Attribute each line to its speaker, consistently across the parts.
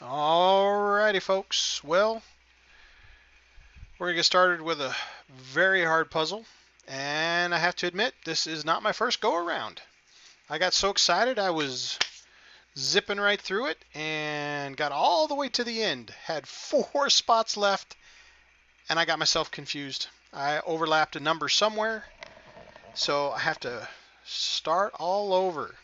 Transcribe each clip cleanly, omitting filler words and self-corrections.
Speaker 1: Alrighty, folks. Well, we're going to get started with a very hard puzzle. And I have to admit, this is not my first go around. I got so excited I was zipping right through it and got all the way to the end. Had 4 spots left and I got myself confused. I overlapped a number somewhere, so I have to start all over.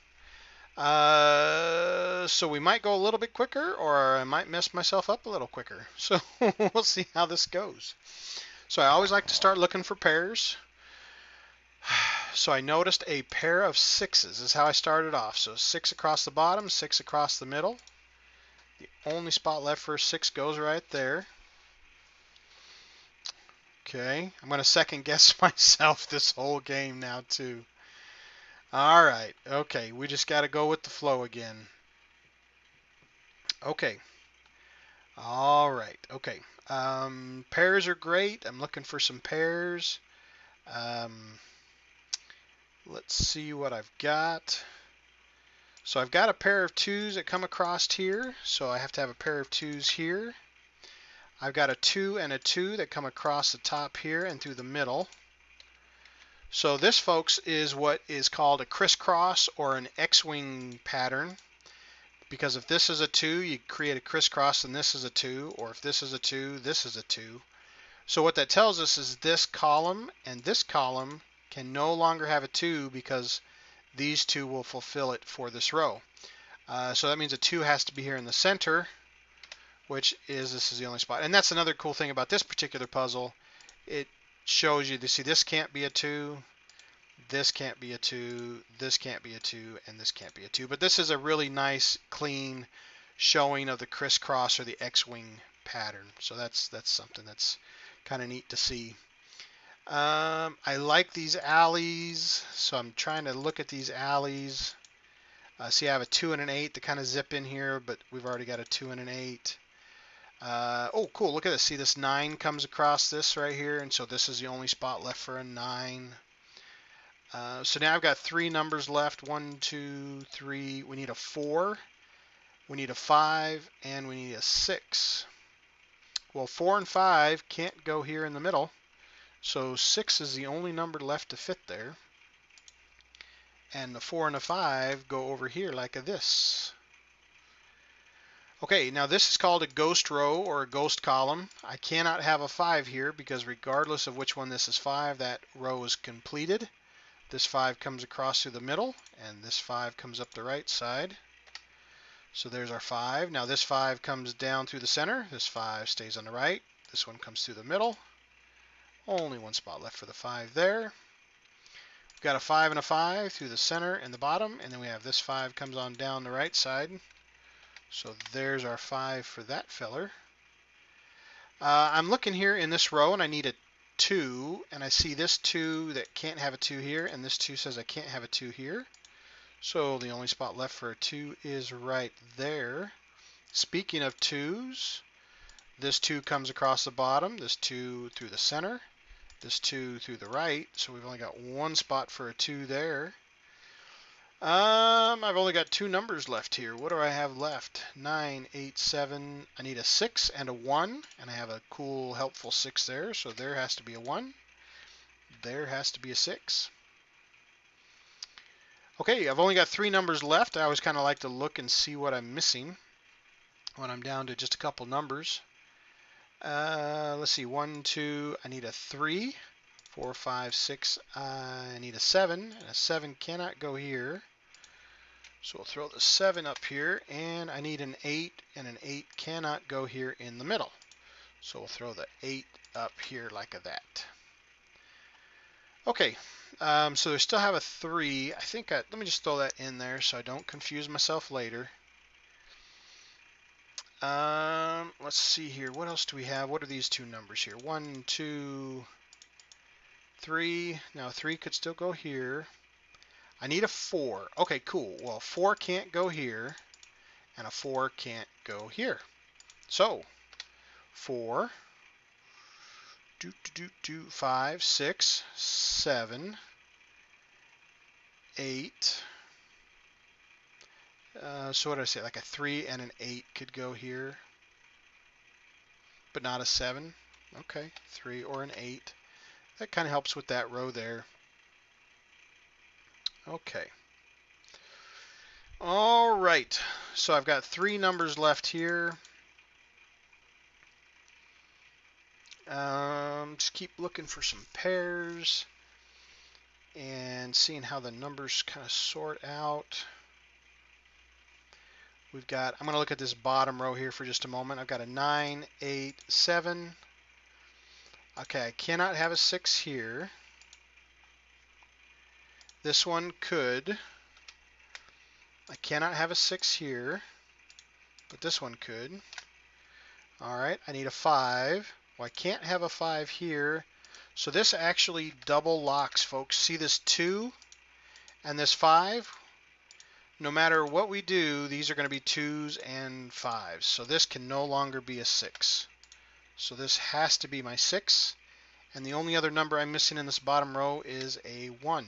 Speaker 1: So we might go a little bit quicker, or I might mess myself up a little quicker. So we'll see how this goes. So I always like to start looking for pairs. So I noticed a pair of 6s is how I started off. So 6 across the bottom, 6 across the middle. The only spot left for a 6 goes right there. Okay, I'm going to second guess myself this whole game now too. All right, okay, we just got to go with the flow again. Okay, all right, okay. Pairs are great. I'm looking for some pairs. Um, let's see what I've got. So I've got a pair of 2s that come across here, so I have to have a pair of 2s here. I've got a 2 and a 2 that come across the top here and through the middle. So this, folks, is what is called a crisscross or an X-wing pattern. Because if this is a 2, you create a crisscross and this is a 2, or if this is a 2, this is a 2. So what that tells us is this column and this column can no longer have a 2 because these 2 will fulfill it for this row. So that means a 2 has to be here in the center, which is, this is the only spot. And that's another cool thing about this particular puzzle. It shows you, see, this can't be a 2, this can't be a 2, this can't be a 2, and this can't be a 2. But this is a really nice, clean showing of the crisscross or the X-wing pattern. So that's something that's kind of neat to see. I like these alleys, so I'm trying to look at these alleys. See, I have a 2 and an 8 to kind of zip in here, but we've already got a 2 and an 8. Oh, cool, look at this. See, this 9 comes across this right here, and so this is the only spot left for a 9. So now I've got 3 numbers left. 1, 2, 3. We need a 4. We need a 5. And we need a 6. Well, 4 and 5 can't go here in the middle. So 6 is the only number left to fit there. And the 4 and the 5 go over here like this. Okay, now this is called a ghost row or a ghost column. I cannot have a 5 here because regardless of which one this is 5, that row is completed. This 5 comes across through the middle, and this 5 comes up the right side. So there's our 5. Now this 5 comes down through the center. This 5 stays on the right. This one comes through the middle. Only one spot left for the 5 there. We've got a 5 and a 5 through the center and the bottom, and then we have this 5 comes on down the right side. So there's our 5 for that feller. I'm looking here in this row, and I need a 2, and I see this 2 that can't have a 2 here, and this 2 says I can't have a 2 here. So the only spot left for a 2 is right there. Speaking of 2s, this 2 comes across the bottom, this 2 through the center, this 2 through the right, so we've only got one spot for a 2 there. I've only got 2 numbers left here. What do I have left? 9, 8, 7. I need a 6 and a 1, and I have a cool, helpful 6 there, so there has to be a 1. There has to be a 6. Okay, I've only got 3 numbers left. I always kind of like to look and see what I'm missing when I'm down to just a couple numbers. Let's see, 1, 2, I need a 3. 4, 5, 6, I need a 7, and a 7 cannot go here. So we'll throw the 7 up here, and I need an 8, and an 8 cannot go here in the middle. So we'll throw the 8 up here like that. Okay, so we still have a 3. I think let me just throw that in there so I don't confuse myself later. Let's see here. What else do we have? What are these 2 numbers here? 1, 2, 3. Now 3 could still go here. I need a 4. Okay, cool. Well, 4 can't go here, and a 4 can't go here. So 4, 5, 6, 7, 8. So what did I say? Like a 3 and an 8 could go here, but not a 7. Okay, 3 or an 8. That kind of helps with that row there. Okay. All right. So I've got 3 numbers left here. Just keep looking for some pairs and seeing how the numbers kind of sort out. I'm going to look at this bottom row here for just a moment. I've got a 9, 8, 7. Okay, I cannot have a 6 here. This one could. I cannot have a 6 here, but this one could. All right, I need a 5. Well, I can't have a 5 here. So this actually double locks, folks. See this 2 and this 5? No matter what we do, these are going to be 2s and 5s. So this can no longer be a 6. So this has to be my 6. And the only other number I'm missing in this bottom row is a 1.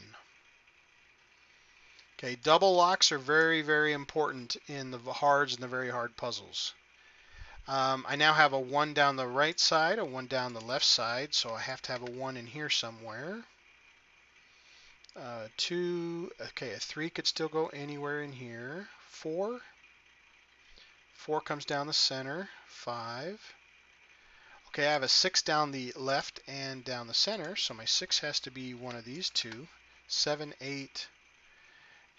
Speaker 1: Okay, double locks are very, very important in the hards and the very hard puzzles. I now have a 1 down the right side, a 1 down the left side, so I have to have a 1 in here somewhere. 2, okay, a 3 could still go anywhere in here. 4 comes down the center. 5. Okay, I have a 6 down the left and down the center, so my 6 has to be one of these two. 7, 8,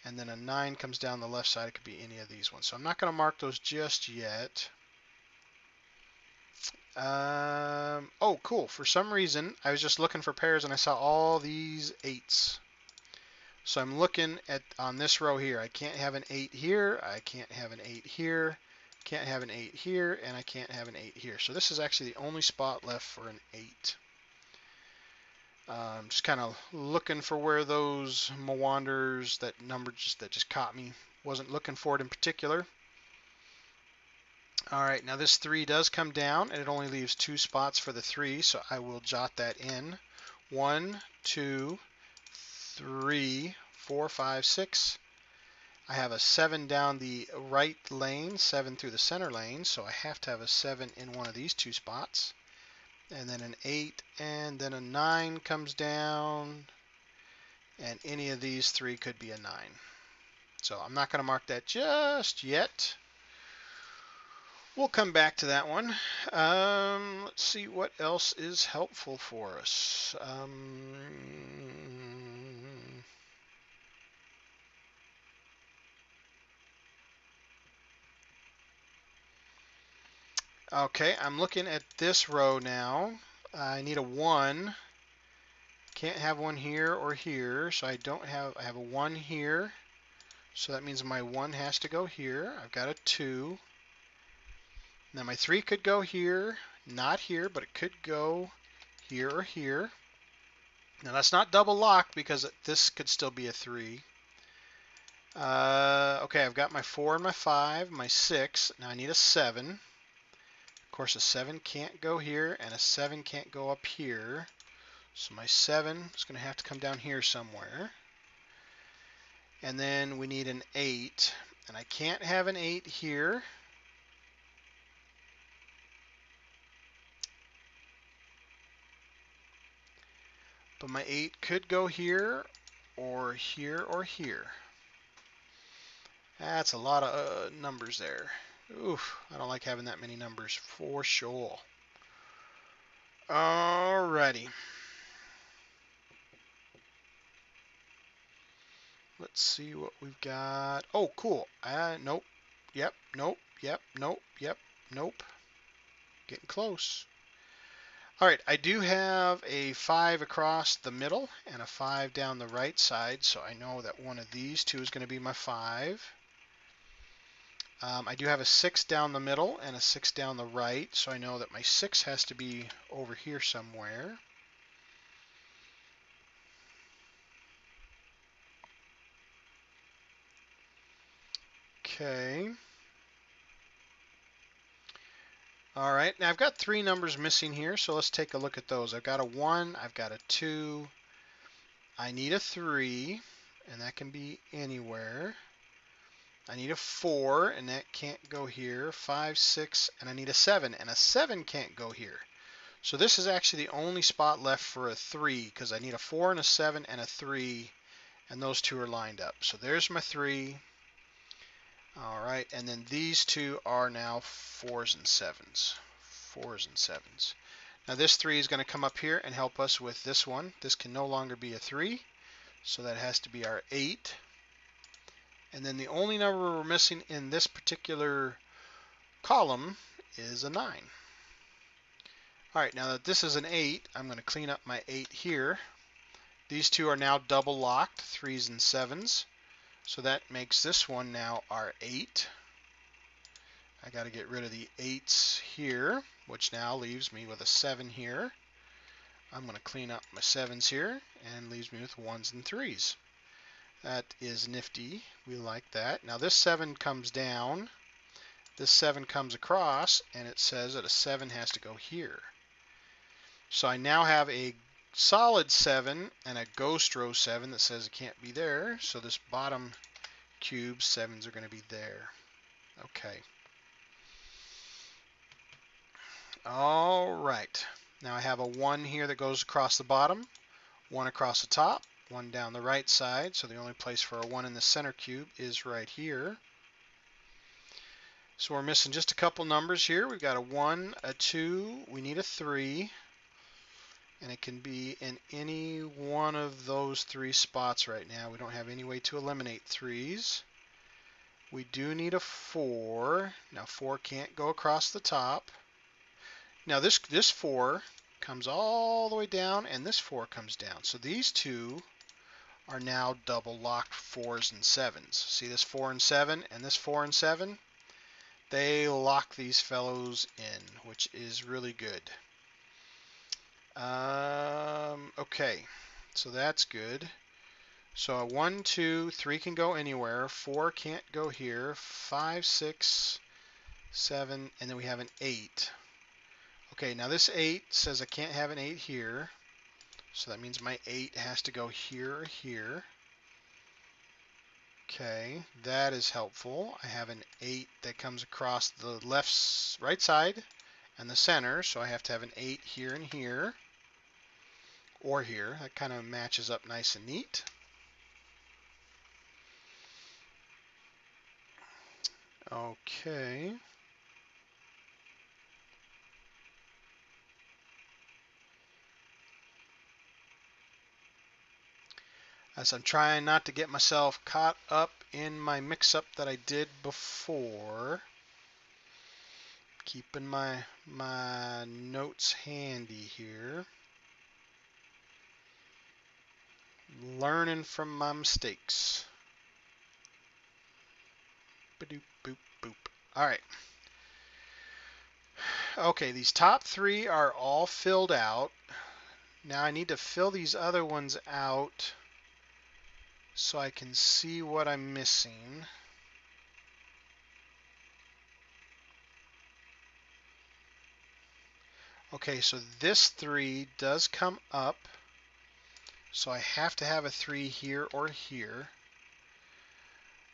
Speaker 1: and then a 9 comes down the left side. It could be any of these ones. So I'm not going to mark those just yet. Oh, cool. For some reason, I was just looking for pairs and I saw all these 8s. So I'm looking at on this row here. I can't have an 8 here. I can't have an 8 here. Can't have an 8 here, and I can't have an 8 here. So this is actually the only spot left for an 8. Just kind of looking for where those Mwanders, that number that just caught me. Wasn't looking for it in particular. All right, now this 3 does come down, and it only leaves 2 spots for the 3, so I will jot that in. 1, 2, 3, 4, 5, 6. I have a 7 down the right lane, 7 through the center lane, so I have to have a 7 in one of these 2 spots. And then an 8, and then a 9 comes down, and any of these 3 could be a 9. So I'm not going to mark that just yet. We'll come back to that one. Let's see what else is helpful for us. Okay, I'm looking at this row now. I need a 1. Can't have one here or here, so I have a 1 here. So that means my 1 has to go here. I've got a 2. Now my 3 could go here, not here, but it could go here or here. Now that's not double locked because this could still be a 3. Okay, I've got my 4 and my 5, my 6. Now I need a 7. Of course, a 7 can't go here, and a 7 can't go up here. So my 7 is going to have to come down here somewhere. And then we need an 8. And I can't have an 8 here. But my 8 could go here or here or here. That's a lot of numbers there. Oof, I don't like having that many numbers for sure. Alrighty. Let's see what we've got. Oh, cool. Nope. Yep. Nope. Yep. Nope. Yep. Nope. Getting close. All right, I do have a 5 across the middle and a 5 down the right side, so I know that one of these two is going to be my 5. I do have a 6 down the middle and a 6 down the right, so I know that my 6 has to be over here somewhere. Okay. All right, now I've got 3 numbers missing here, so let's take a look at those. I've got a 1, I've got a 2, I need a 3, and that can be anywhere. I need a 4, and that can't go here. 5, 6, and I need a 7, and a 7 can't go here. So this is actually the only spot left for a 3, because I need a 4 and a 7 and a 3, and those two are lined up. So there's my 3. All right, and then these two are now 4s and 7s. 4s and 7s. Now this 3 is going to come up here and help us with this one. This can no longer be a 3, so that has to be our 8. And then the only number we're missing in this particular column is a 9. All right, now that this is an 8, I'm going to clean up my 8 here. These two are now double locked, 3s and 7s. So that makes this one now our 8. I got to get rid of the 8s here, which now leaves me with a 7 here. I'm going to clean up my 7s here and leaves me with 1s and 3s. That is nifty. We like that. Now this 7 comes down. This 7 comes across, and it says that a 7 has to go here. So I now have a solid 7 and a ghost row 7 that says it can't be there. So this bottom cube 7s are going to be there. Okay. All right. Now I have a 1 here that goes across the bottom, 1 across the top, 1 down the right side. So the only place for a 1 in the center cube is right here. So we're missing just a couple numbers here. We've got a 1, a 2, we need a 3. And it can be in any one of those 3 spots right now. We don't have any way to eliminate 3s. We do need a 4. Now 4 can't go across the top. Now this 4 comes all the way down, and this 4 comes down. So these two are now double locked 4s and 7s. See this 4 and 7 and this 4 and 7? They lock these fellows in, which is really good. Okay, so that's good. So a 1, 2, 3 can go anywhere. 4 can't go here. 5, 6, 7, and then we have an 8. Okay, now this 8 says I can't have an 8 here. So that means my 8 has to go here or here. Okay, that is helpful. I have an 8 that comes across the right side and the center, so I have to have an 8 here and here, or here. That kind of matches up nice and neat. Okay. As I'm trying not to get myself caught up in my mix-up that I did before. Keeping my notes handy here. Learning from my mistakes. Ba-doop, boop, boop. All right. Okay, these top 3 are all filled out. Now I need to fill these other ones out so I can see what I'm missing. Okay, so this 3 does come up. So I have to have a 3 here or here.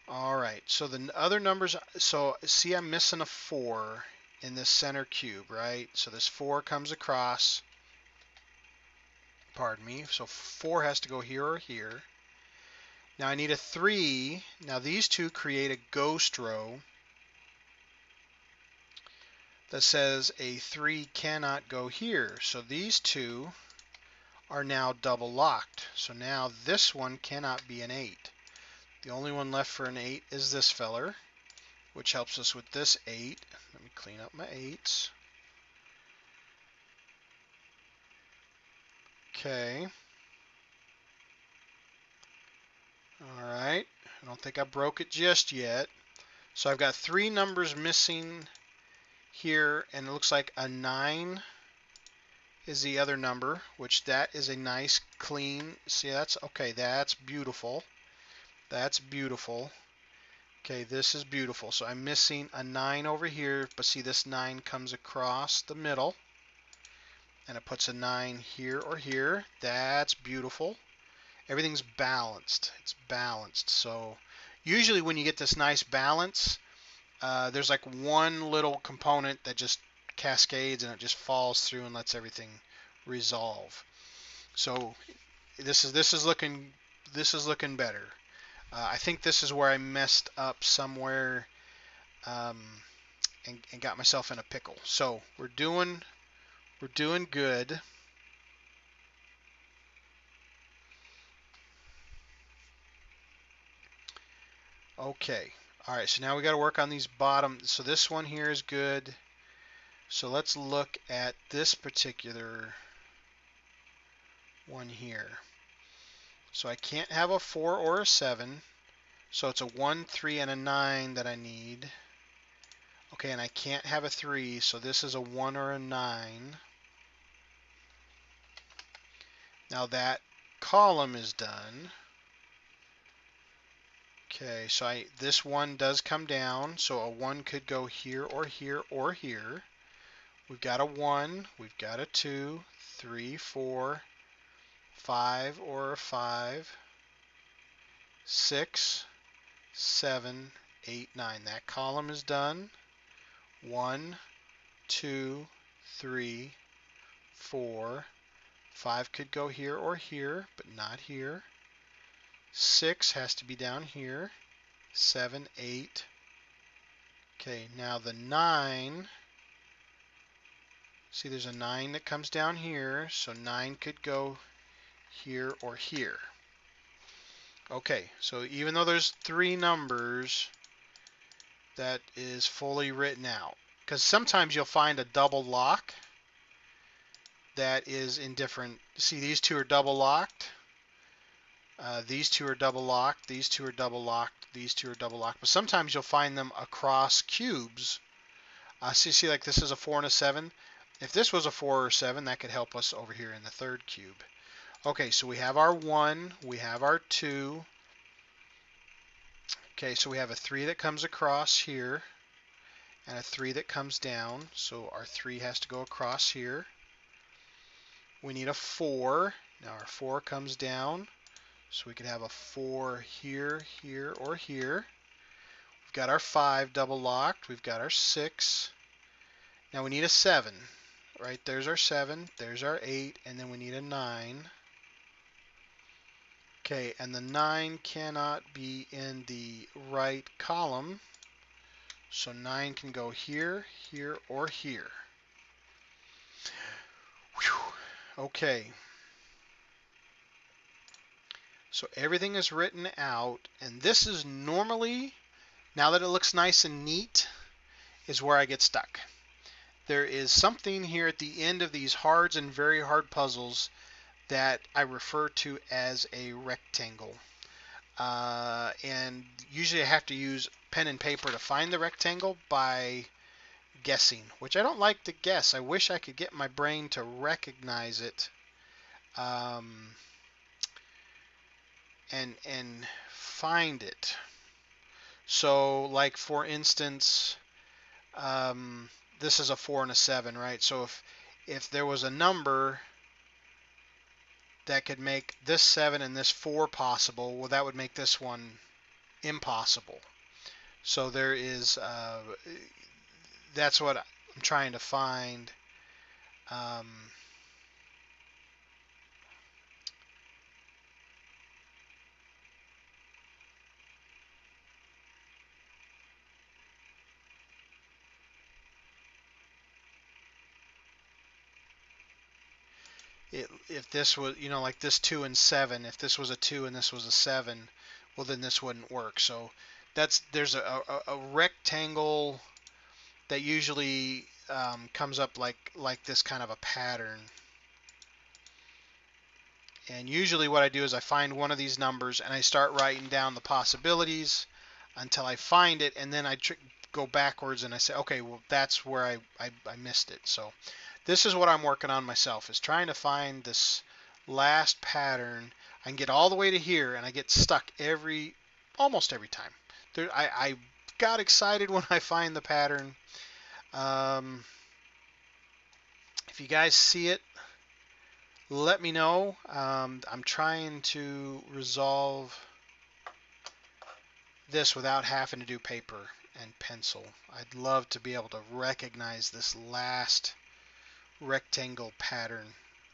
Speaker 1: All right, so the other numbers, so see I'm missing a 4 in this center cube, right? So this 4 comes across, pardon me, so 4 has to go here or here. Now I need a 3. Now these two create a ghost row that says a 3 cannot go here. So these two are now double locked. So now this one cannot be an 8. The only one left for an 8 is this feller, which helps us with this 8. Let me clean up my 8s. Okay. All right. I don't think I broke it just yet. So I've got 3 numbers missing here, and it looks like a 9 is the other number, which that is a nice clean. See, that's okay. That's beautiful. That's beautiful. Okay, this is beautiful. So I'm missing a 9 over here, but see this 9 comes across the middle, and it puts a 9 here or here. That's beautiful. Everything's balanced. It's balanced. So usually when you get this nice balance, there's like one little component that just cascades and it just falls through and lets everything resolve. So this is looking better. I think this is where I messed up somewhere, um, and got myself in a pickle. So we're doing good. Okay. All right. So now we got to work on these bottom. So this one here is good. So let's look at this particular one here. So I can't have a 4 or a 7. So it's a 1, 3, and a 9 that I need. Okay, and I can't have a 3, so this is a 1 or a 9. Now that column is done. Okay, so this 1 does come down, so a 1 could go here or here or here. We've got a 1, we've got a 2, 3, 4, 5 or a 5, 6, 7, 8, 9. That column is done. 1, 2, 3, 4, 5 could go here or here, but not here. 6 has to be down here. 7, 8. Okay, now the 9, see there's a 9 that comes down here, so 9 could go here or here. Okay, so even though there's 3 numbers, that is fully written out. Because sometimes you'll find a double lock that is in different, see these 2 are double locked. These 2 are double locked, these 2 are double locked, these 2 are double locked, but sometimes you'll find them across cubes. See like this is a 4 and a 7. If this was a 4 or 7, that could help us over here in the third cube. Okay, so we have our 1, we have our 2. Okay, so we have a 3 that comes across here and a 3 that comes down, so our 3 has to go across here. We need a 4. Now our 4 comes down, so we could have a 4 here, here, or here. We've got our 5 double locked. We've got our 6. Now we need a 7. Right, there's our 7. There's our 8. And then we need a 9. Okay, and the 9 cannot be in the right column. So 9 can go here, here, or here. Whew. Okay. So everything is written out, and this is normally, now that it looks nice and neat, is where I get stuck. There is something here at the end of these hard and very hard puzzles that I refer to as a rectangle. And usually I have to use pen and paper to find the rectangle by guessing, which I don't like to guess. I wish I could get my brain to recognize it. And find it. So like for instance, this is a 4 and a 7, right? So if there was a number that could make this 7 and this 4 possible, well that would make this one impossible. So there is, that's what I'm trying to find. If this was, like this 2 and 7, if this was a 2 and this was a 7, well then this wouldn't work. So there's a rectangle that usually comes up like this kind of a pattern. And usually what I do is I find one of these numbers and I start writing down the possibilities until I find it, and then I go backwards and I say, okay, well that's where I missed it. So this is what I'm working on myself, is trying to find this last pattern. I can get all the way to here and I get stuck almost every time. I got excited when I find the pattern. If you guys see it, let me know. I'm trying to resolve this without having to do paper and pencil. I'd love to be able to recognize this last rectangle pattern.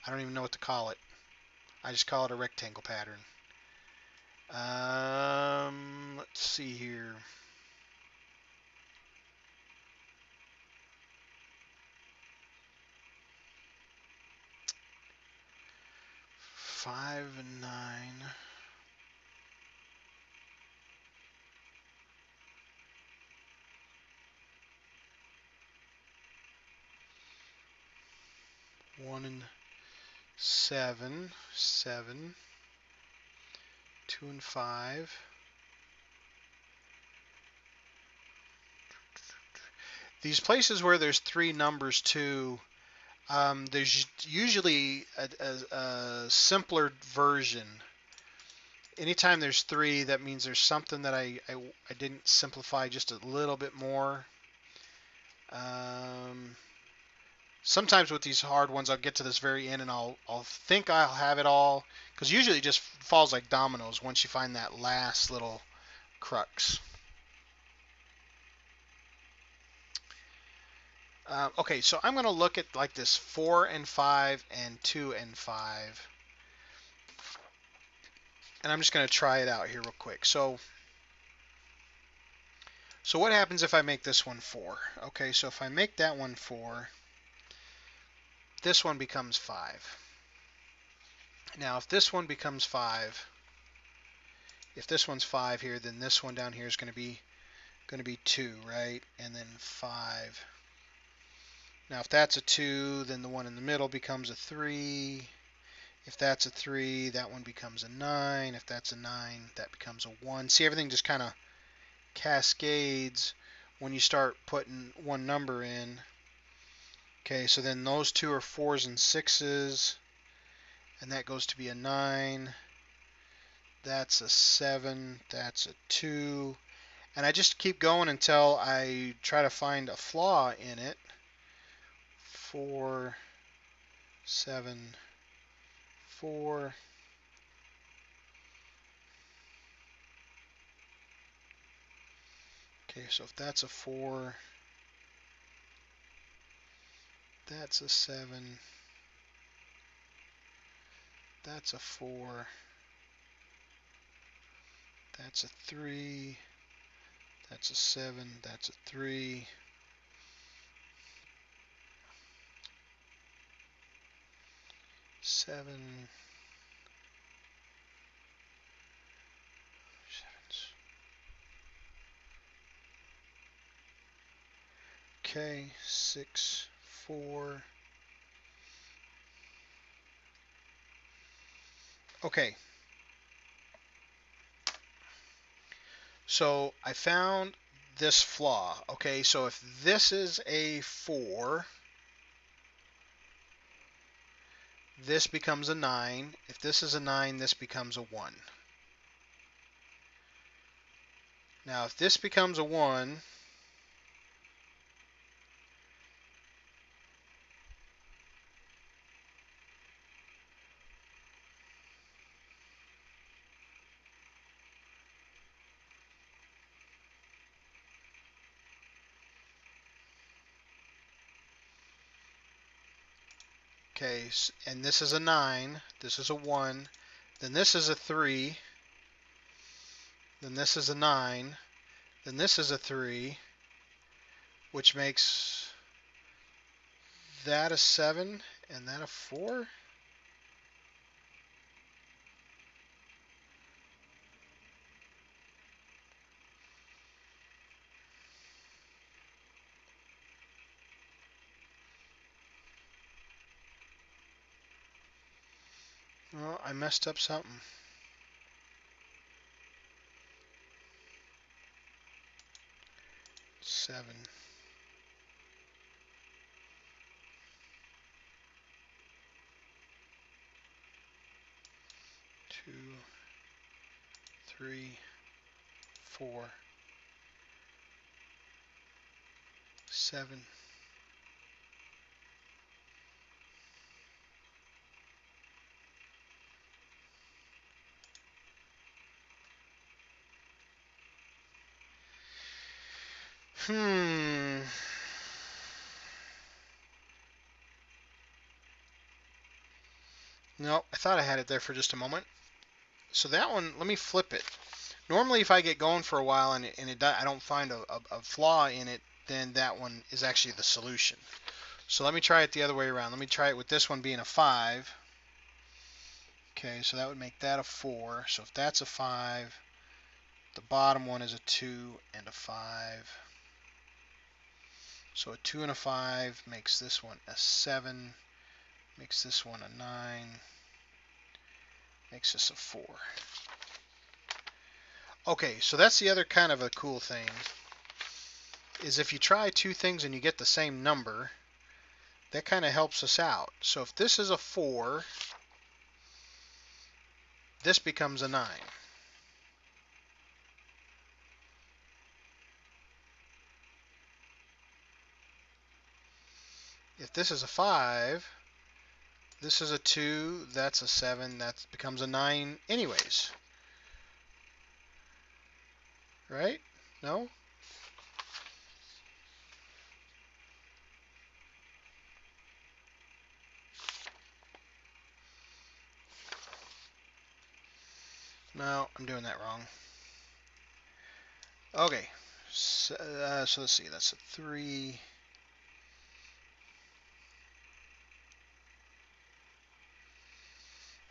Speaker 1: I don't even know what to call it. I just call it a rectangle pattern. Let's see here. Five and 9. One and 7. 7. 2 and 5. These places where there's 3 numbers too, there's usually a simpler version. Anytime there's 3, that means there's something that I didn't simplify just a little bit more. Sometimes with these hard ones, I'll get to this very end and I'll think I'll have it all, because usually it just falls like dominoes once you find that last little crux. Okay, so I'm going to look at like this 4 and 5 and 2 and 5. And I'm just going to try it out here real quick. So what happens if I make this one 4? Okay, so if I make that one 4, this one becomes 5. Now, if this one becomes 5, if this one's 5 here, then this one down here is going to be 2, right? And then 5. Now, if that's a 2, then the one in the middle becomes a 3. If that's a 3, that one becomes a 9. If that's a 9, that becomes a 1. See, everything just kind of cascades when you start putting one number in. Okay, so then those two are 4s and 6s, and that goes to be a 9. That's a 7. That's a 2. And I just keep going until I try to find a flaw in it. 4, 7, 4. Okay, so if that's a 4, that's a 7, that's a 4, that's a 3, that's a 7, that's a 3, 7, 7s. Okay, 6, 4. Okay. So I found this flaw. Okay, so if this is a 4, this becomes a 9. If this is a 9, this becomes a 1. Now, if this becomes a 1, okay, and this is a 9, this is a 1, then this is a 3, then this is a 9, then this is a 3, which makes that a 7 and that a 4. Well, I messed up something. 7. 2, 3, 4, 7. Hmm. No, I thought I had it there for just a moment. So that one, let me flip it. Normally, if I get going for a while I don't find a flaw in it, then that one is actually the solution. So let me try it the other way around. Let me try it with this one being a 5. Okay, so that would make that a 4. So if that's a 5, the bottom one is a 2 and a 5. So a 2 and a 5 makes this one a 7, makes this one a 9, makes this a 4. Okay, so that's the other kind of a cool thing, is if you try two things and you get the same number, that kind of helps us out. So if this is a 4, this becomes a 9. If this is a 5, this is a 2, that's a 7, that becomes a 9 anyways. Right? No? No, I'm doing that wrong. Okay, so let's see, that's a 3,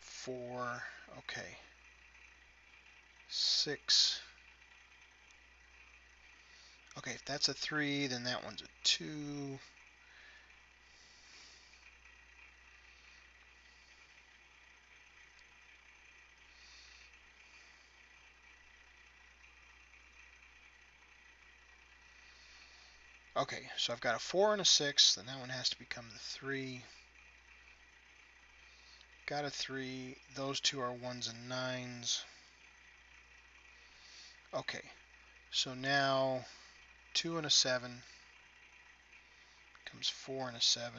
Speaker 1: 4, okay, 6. Okay, if that's a 3, then that one's a 2. Okay, so I've got a 4 and a 6, then that one has to become the 3. Got a 3, those two are 1s and 9s. Okay, so now 2 and a 7 becomes 4 and a 7.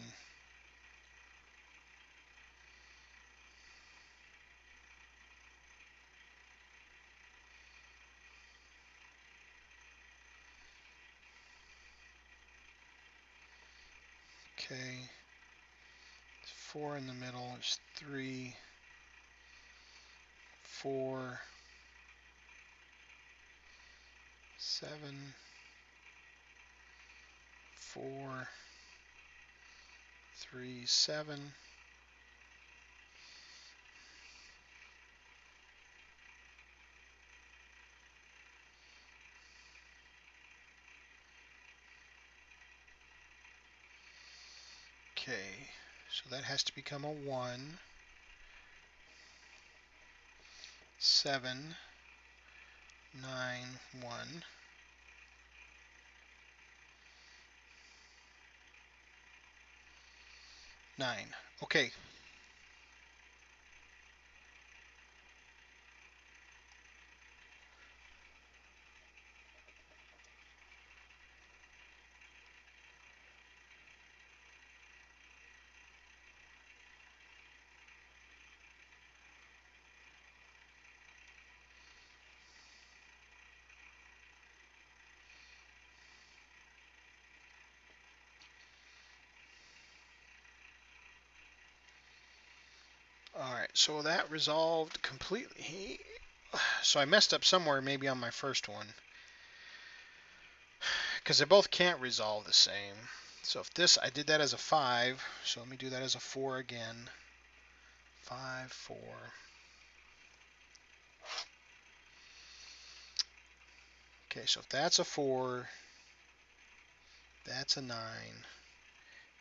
Speaker 1: Okay, 4 in the middle is 3, 4, 7, 4, 3, 7. Okay, so that has to become a 1, 7, 9, 1. 9. Okay. Alright, so that resolved completely. So I messed up somewhere maybe on my first one, because they both can't resolve the same. So if this, I did that as a 5, so let me do that as a 4 again. 5, 4. Okay, so if that's a 4, that's a 9,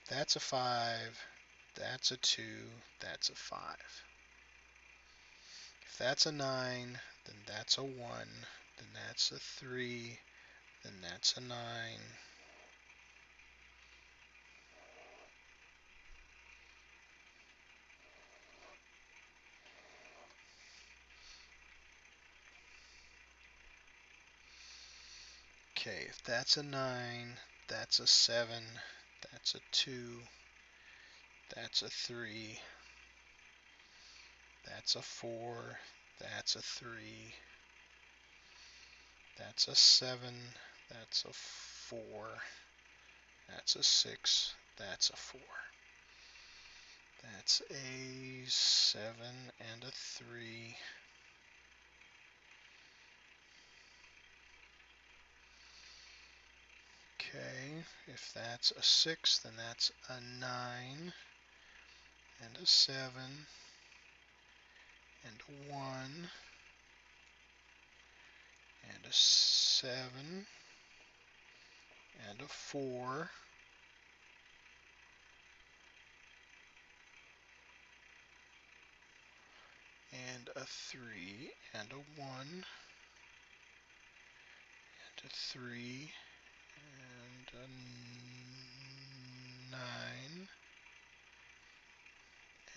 Speaker 1: that's a 5, that's a 2, that's a 5. If that's a 9, then that's a 1, then that's a 3, then that's a 9. Okay, if that's a 9, that's a 7, that's a 2, that's a 3, that's a 4, that's a 3, that's a 7, that's a 4. That's a 6. That's a 4. That's a 7 and a 3. Okay, if that's a 6, then that's a 9 and a 7 and a 1 and a 7 and a 4 and a 3 and a 1 and a 3 and a 9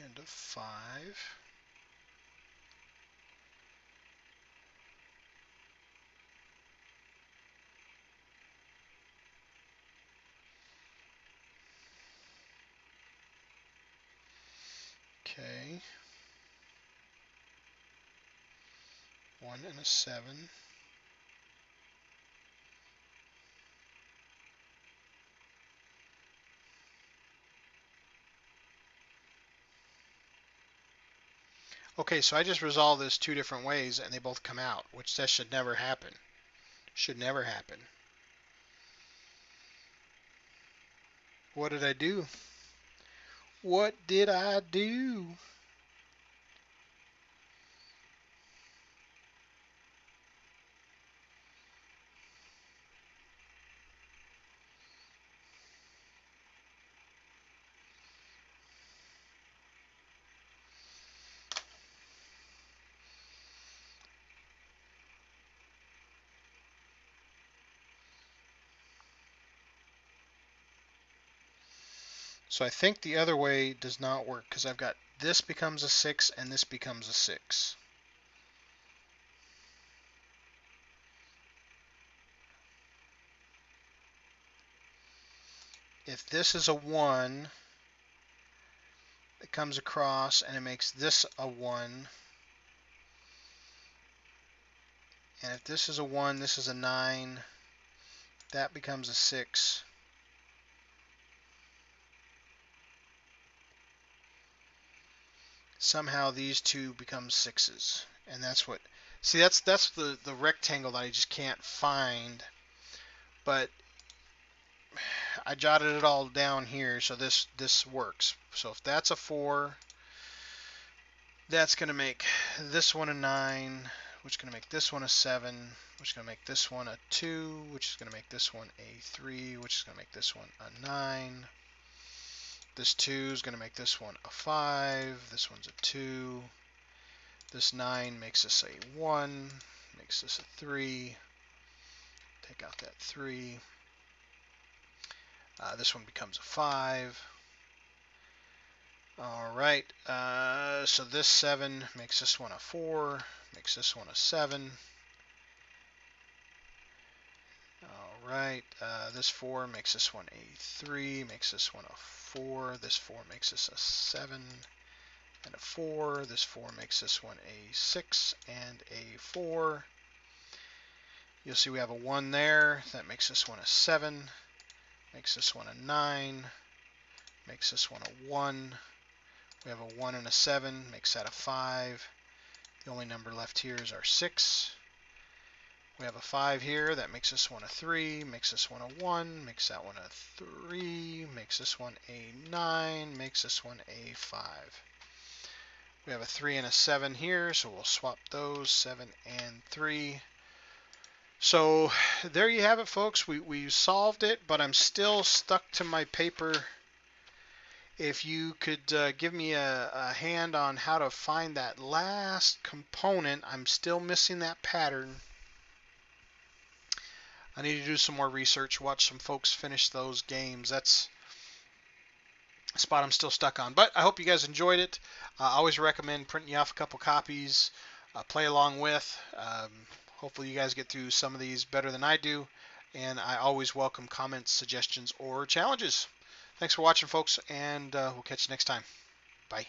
Speaker 1: and a 5. Okay, 1 and a 7. Okay, so I just resolved this 2 different ways and they both come out, which that should never happen. Should never happen. What did I do? What did I do? So I think the other way does not work because I've got this becomes a 6 and this becomes a 6. If this is a 1, it comes across and it makes this a 1. And if this is a 1, this is a 9, that becomes a 6. Somehow these two become 6s. And that's what, see, that's the rectangle that I just can't find. But I jotted it all down here, so this works. So if that's a 4, that's going to make this one a 9, which is going to make this one a 7, which is going to make this one a 2, which is going to make this one a 3, which is going to make this one a 9. This 2 is going to make this one a 5. This one's a 2. This 9 makes this a 1, makes this a 3. Take out that 3. This one becomes a 5. Alright, so this 7 makes this one a 4, makes this one a 7. Alright, this 4 makes this one a 3, makes this one a 4, this 4 makes this a 7 and a 4, this 4 makes this one a 6 and a 4. You'll see we have a 1 there, that makes this one a 7, makes this one a 9, makes this one a 1. We have a 1 and a 7, makes that a 5. The only number left here is our 6. We have a 5 here, that makes this one a 3, makes this one a 1, makes that one a 3, makes this one a 9, makes this one a 5. We have a 3 and a 7 here, so we'll swap those, 7 and 3. So there you have it, folks. We solved it, but I'm still stuck to my paper. If you could give me a hand on how to find that last component, I'm still missing that pattern. I need to do some more research, watch some folks finish those games. That's a spot I'm still stuck on. But I hope you guys enjoyed it. I always recommend printing you off a couple copies, play along with. Hopefully you guys get through some of these better than I do. And I always welcome comments, suggestions, or challenges. Thanks for watching, folks, and we'll catch you next time. Bye.